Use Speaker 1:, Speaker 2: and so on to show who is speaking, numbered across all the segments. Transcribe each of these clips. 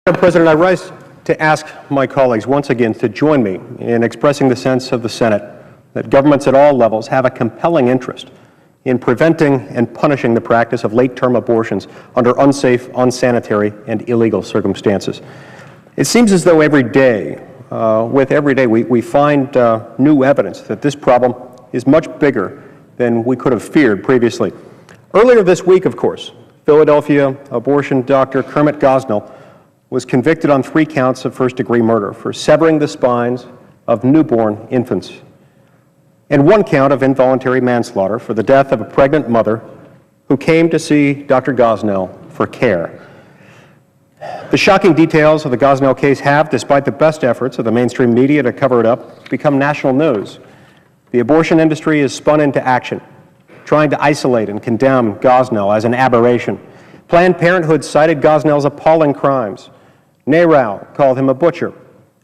Speaker 1: Madam President, I rise to ask my colleagues once again to join me in expressing the sense of the Senate that governments at all levels have a compelling interest in preventing and punishing the practice of late-term abortions under unsafe, unsanitary, and illegal circumstances. It seems as though every day, we find new evidence that this problem is much bigger than we could have feared previously. Earlier this week, of course, Philadelphia abortion doctor Kermit Gosnell was convicted on 3 counts of first-degree murder for severing the spines of newborn infants, and 1 count of involuntary manslaughter for the death of a pregnant mother who came to see Dr. Gosnell for care. The shocking details of the Gosnell case have, despite the best efforts of the mainstream media to cover it up, become national news. The abortion industry is spun into action, trying to isolate and condemn Gosnell as an aberration. Planned Parenthood cited Gosnell's appalling crimes. NARAL called him a butcher.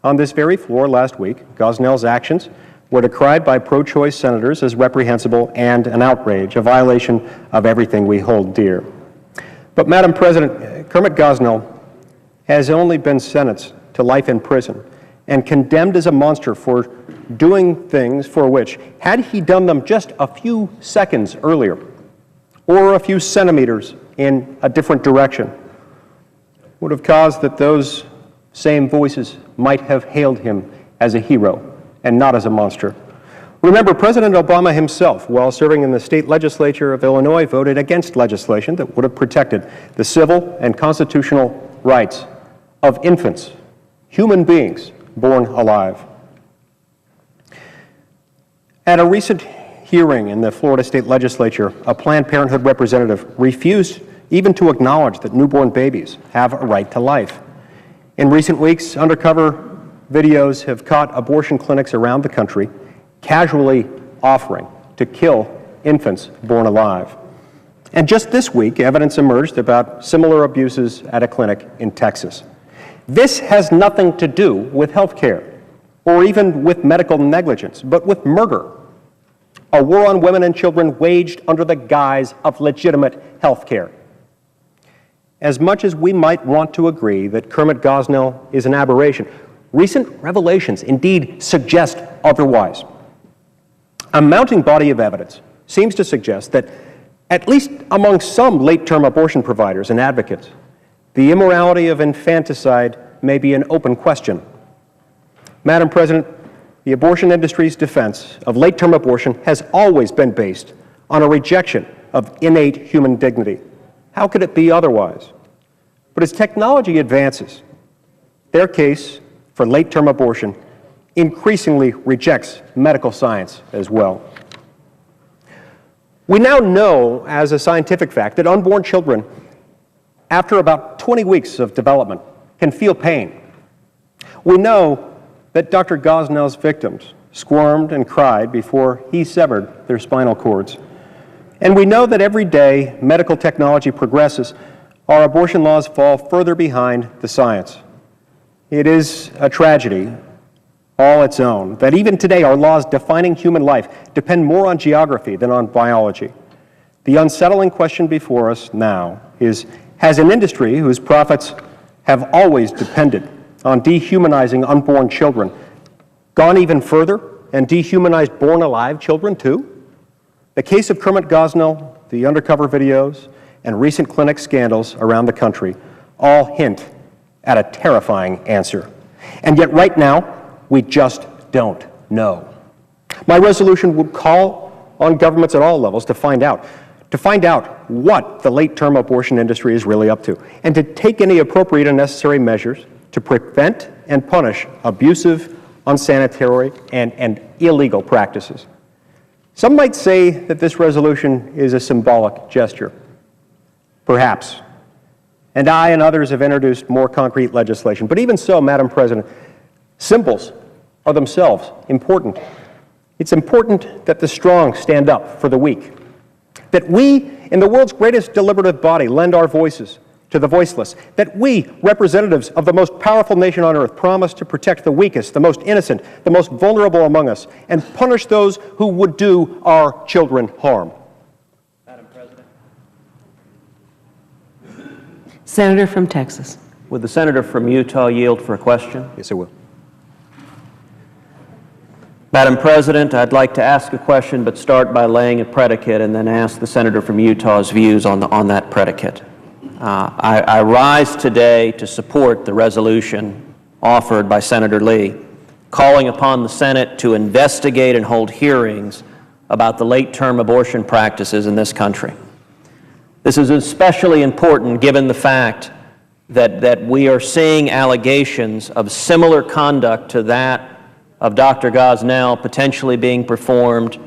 Speaker 1: On this very floor last week, Gosnell's actions were decried by pro-choice senators as reprehensible and an outrage, a violation of everything we hold dear. But, Madam President, Kermit Gosnell has only been sentenced to life in prison and condemned as a monster for doing things for which, had he done them just a few seconds earlier or a few centimeters in a different direction, would have caused that those same voices might have hailed him as a hero and not as a monster. Remember, President Obama himself, while serving in the state legislature of Illinois, voted against legislation that would have protected the civil and constitutional rights of infants, human beings born alive. At a recent hearing in the Florida State Legislature, a Planned Parenthood representative refused even to acknowledge that newborn babies have a right to life. In recent weeks, undercover videos have caught abortion clinics around the country casually offering to kill infants born alive. And just this week, evidence emerged about similar abuses at a clinic in Texas. This has nothing to do with health care or even with medical negligence, but with murder, a war on women and children waged under the guise of legitimate health care. As much as we might want to agree that Kermit Gosnell is an aberration, recent revelations indeed suggest otherwise. A mounting body of evidence seems to suggest that, at least among some late-term abortion providers and advocates, the immorality of infanticide may be an open question. Madam President, the abortion industry's defense of late-term abortion has always been based on a rejection of innate human dignity. How could it be otherwise? But as technology advances, their case for late-term abortion increasingly rejects medical science as well. We now know as a scientific fact that unborn children, after about 20 weeks of development, can feel pain. We know that Dr. Gosnell's victims squirmed and cried before he severed their spinal cords. And we know that every day medical technology progresses, our abortion laws fall further behind the science. It is a tragedy all its own that even today our laws defining human life depend more on geography than on biology. The unsettling question before us now is, has an industry whose profits have always depended on dehumanizing unborn children gone even further and dehumanized born-alive children too? The case of Kermit Gosnell, the undercover videos, and recent clinic scandals around the country all hint at a terrifying answer. And yet right now, we just don't know. My resolution would call on governments at all levels to find out what the late-term abortion industry is really up to, and to take any appropriate and necessary measures to prevent and punish abusive, unsanitary, and illegal practices. Some might say that this resolution is a symbolic gesture. Perhaps. And I and others have introduced more concrete legislation. But even so, Madam President, symbols are themselves important. It's important that the strong stand up for the weak, that we, in the world's greatest deliberative body, lend our voices to the voiceless, that we, representatives of the most powerful nation on earth, promise to protect the weakest, the most innocent, the most vulnerable among us, and punish those who would do our children harm.
Speaker 2: Madam President. Senator from Texas. Would the senator from Utah yield for a question?
Speaker 1: Yes, I will.
Speaker 2: Madam President, I'd like to ask a question, but start by laying a predicate and then ask the senator from Utah's views on that predicate. I rise today to support the resolution offered by Senator Lee, calling upon the Senate to investigate and hold hearings about the late-term abortion practices in this country. This is especially important given the fact that we are seeing allegations of similar conduct to that of Dr. Gosnell potentially being performed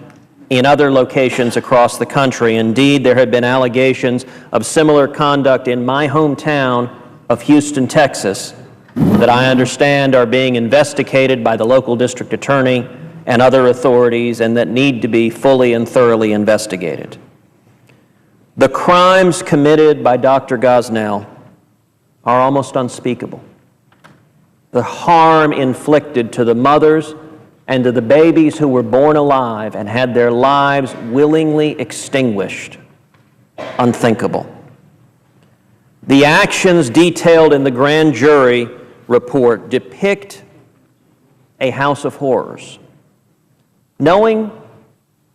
Speaker 2: in other locations across the country. Indeed, there have been allegations of similar conduct in my hometown of Houston, Texas, that I understand are being investigated by the local district attorney and other authorities and that need to be fully and thoroughly investigated. The crimes committed by Dr. Gosnell are almost unspeakable. The harm inflicted to the mothers and to the babies who were born alive and had their lives willingly extinguished, unthinkable. The actions detailed in the grand jury report depict a house of horrors. Knowing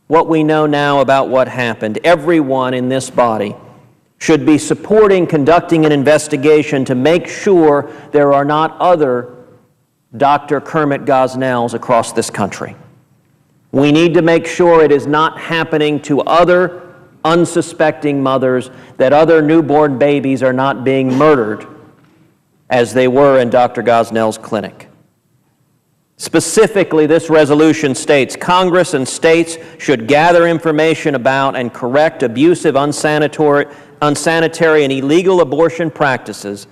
Speaker 2: what we know now about what happened, everyone in this body should be supporting conducting an investigation to make sure there are not other Dr. Kermit Gosnells across this country. We need to make sure it is not happening to other unsuspecting mothers, that other newborn babies are not being murdered as they were in Dr. Gosnell's clinic. Specifically, this resolution states, Congress and states should gather information about and correct abusive, unsanitary, and illegal abortion practices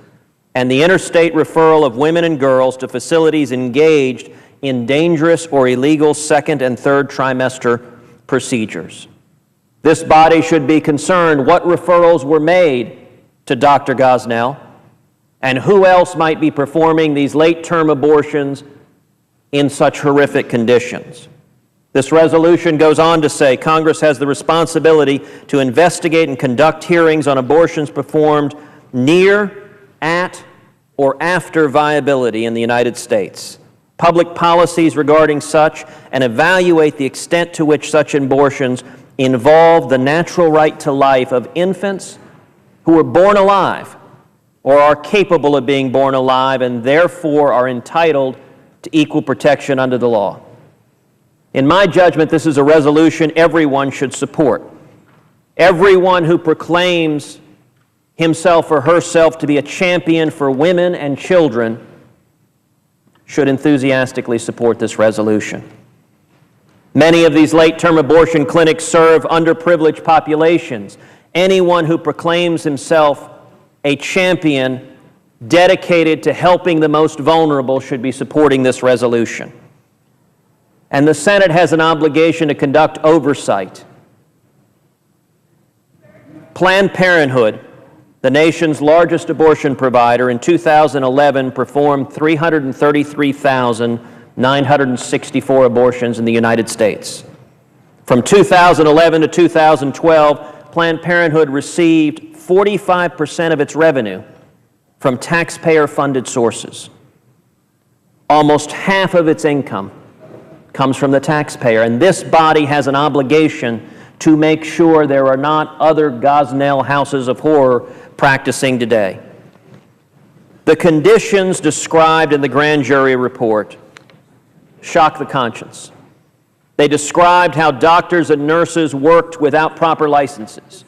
Speaker 2: and the interstate referral of women and girls to facilities engaged in dangerous or illegal second and third trimester procedures. This body should be concerned what referrals were made to Dr. Gosnell and who else might be performing these late-term abortions in such horrific conditions. This resolution goes on to say Congress has the responsibility to investigate and conduct hearings on abortions performed near, at, or after viability in the United States, public policies regarding such, and evaluate the extent to which such abortions involve the natural right to life of infants who were born alive or are capable of being born alive and therefore are entitled to equal protection under the law. In my judgment, this is a resolution everyone should support. Everyone who proclaims himself or herself to be a champion for women and children should enthusiastically support this resolution. Many of these late-term abortion clinics serve underprivileged populations. Anyone who proclaims himself a champion dedicated to helping the most vulnerable should be supporting this resolution. And the Senate has an obligation to conduct oversight. Planned Parenthood, the nation's largest abortion provider, in 2011 performed 333,964 abortions in the United States. From 2011 to 2012, Planned Parenthood received 45% of its revenue from taxpayer-funded sources. Almost half of its income comes from the taxpayer, and this body has an obligation to make sure there are not other Gosnell houses of horror practicing today. The conditions described in the grand jury report shock the conscience. They described how doctors and nurses worked without proper licenses.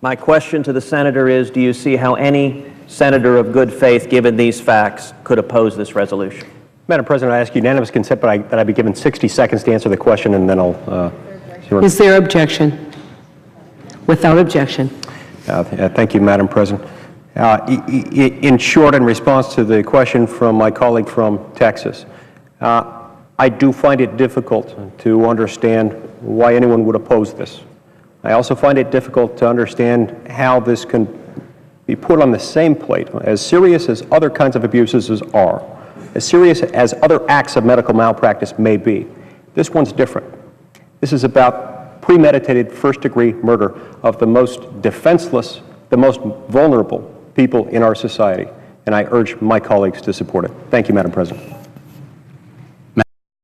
Speaker 2: My question to the senator is, do you see how any senator of good faith, given these facts, could oppose this resolution?
Speaker 1: Madam President, I ask unanimous consent, that I be given 60 seconds to answer the question, and then I'll...
Speaker 3: Is there objection? Without objection.
Speaker 1: Thank you, Madam President. In short, in response to the question from my colleague from Texas, I do find it difficult to understand why anyone would oppose this. I also find it difficult to understand how this can be put on the same plate, as serious as other kinds of abuses are, as serious as other acts of medical malpractice may be. This one's different. This is about premeditated first-degree murder of the most defenseless, the most vulnerable people in our society, and I urge my colleagues to support it. Thank you, Madam President.